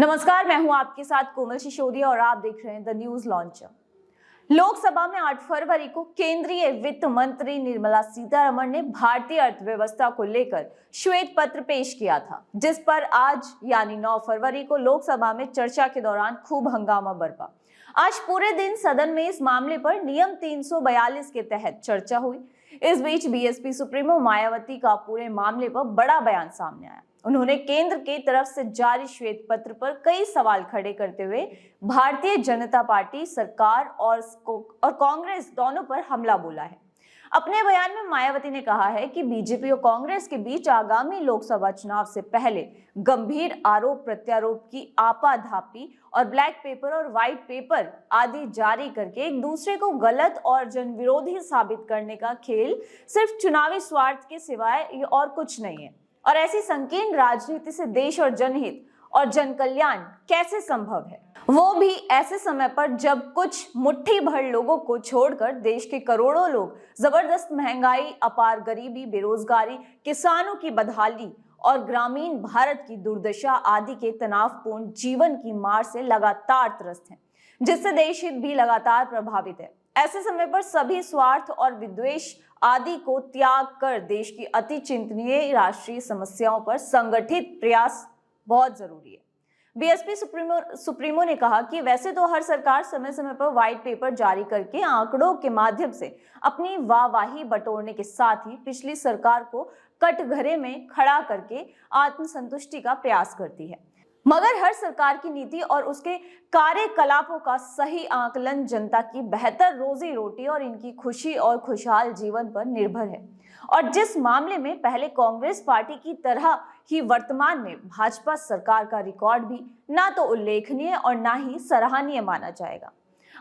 नमस्कार, मैं हूं आपके साथ कोमल सिसोदिया और आप देख रहे हैं द न्यूज लॉन्चर। लोकसभा में 8 फरवरी को केंद्रीय वित्त मंत्री निर्मला सीतारमण ने भारतीय अर्थव्यवस्था को लेकर श्वेत पत्र पेश किया था, जिस पर आज यानी 9 फरवरी को लोकसभा में चर्चा के दौरान खूब हंगामा बरपा। आज पूरे दिन सदन में इस मामले पर नियम 342 के तहत चर्चा हुई। इस बीच बीएसपी सुप्रीमो मायावती का पूरे मामले पर बड़ा बयान सामने आया। उन्होंने केंद्र की तरफ से जारी श्वेत पत्र पर कई सवाल खड़े करते हुए भारतीय जनता पार्टी सरकार और कांग्रेस दोनों पर हमला बोला है। अपने बयान में मायावती ने कहा है कि बीजेपी और कांग्रेस के बीच आगामी लोकसभा चुनाव से पहले गंभीर आरोप प्रत्यारोप की आपाधापी और ब्लैक पेपर और व्हाइट पेपर आदि जारी करके एक दूसरे को गलत और जनविरोधी साबित करने का खेल सिर्फ चुनावी स्वार्थ के सिवाय और कुछ नहीं है। और ऐसी संकीर्ण राजनीति से देश और जनहित और जन कल्याण कैसे संभव है, वो भी ऐसे समय पर जब कुछ मुट्ठी भर लोगों को छोड़कर देश के करोड़ों लोग जबरदस्त महंगाई, अपार गरीबी, बेरोजगारी, किसानों की बदहाली और ग्रामीण भारत की दुर्दशा आदि के तनावपूर्ण जीवन की मार से लगातार त्रस्त हैं, जिससे देश हित भी लगातार प्रभावित है। ऐसे समय पर सभी स्वार्थ और विद्वेष आदि को त्याग कर देश की अति चिंतनीय राष्ट्रीय समस्याओं पर संगठित प्रयास बहुत जरूरी है। बीएसपी सुप्रीमो ने कहा कि वैसे तो हर सरकार समय समय पर व्हाइट पेपर जारी करके आंकड़ों के माध्यम से अपनी वाहवाही बटोरने के साथ ही पिछली सरकार को कटघरे में खड़ा करके आत्मसंतुष्टि का प्रयास करती है, मगर हर सरकार की नीति और उसके कार्यकलापों का सही आकलन जनता की बेहतर रोजी रोटी और इनकी खुशी और खुशहाल जीवन पर निर्भर है। और जिस मामले में पहले कांग्रेस पार्टी की तरह ही वर्तमान में भाजपा सरकार का रिकॉर्ड भी ना तो उल्लेखनीय और ना ही सराहनीय माना जाएगा।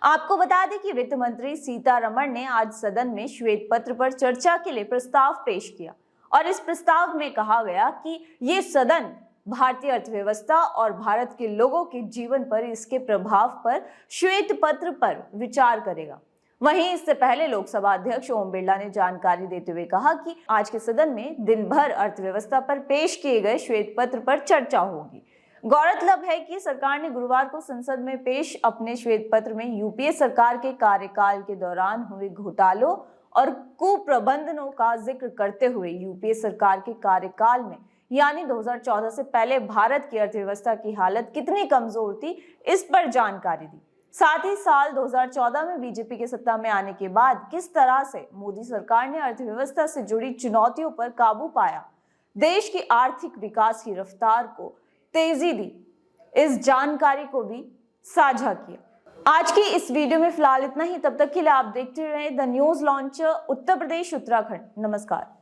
आपको बता दें कि वित्त मंत्री सीतारमण ने आज सदन में श्वेत पत्र पर चर्चा के लिए प्रस्ताव पेश किया और इस प्रस्ताव में कहा गया कि ये सदन भारतीय अर्थव्यवस्था और भारत के लोगों के जीवन पर इसके प्रभाव पर श्वेत पत्र पर विचार करेगा। वहीं इससे पहले लोकसभा अध्यक्ष ओम बिरला ने जानकारी देते हुए कहा कि आज के सदन में दिन भर अर्थव्यवस्था पर पेश किए गए श्वेत पत्र पर चर्चा होगी। गौरतलब है कि सरकार ने गुरुवार को संसद में पेश अपने श्वेत पत्र में यूपीए सरकार के कार्यकाल के दौरान हुए घोटालों और कुप्रबंधनों का जिक्र करते हुए यूपीए सरकार के कार्यकाल में यानी 2014 से पहले भारत की अर्थव्यवस्था की हालत कितनी कमजोर थी, इस पर जानकारी दी। साथ ही साल 2014 में बीजेपी के सत्ता में आने के बाद किस तरह से मोदी सरकार ने अर्थव्यवस्था से जुड़ी चुनौतियों पर काबू पाया, देश की आर्थिक विकास की रफ्तार को तेजी दी, इस जानकारी को भी साझा किया। आज की इस वीडियो में फिलहाल इतना ही। तब तक के लिए आप देखते रहे the news launcher Uttar Pradesh Uttarakhand. नमस्कार।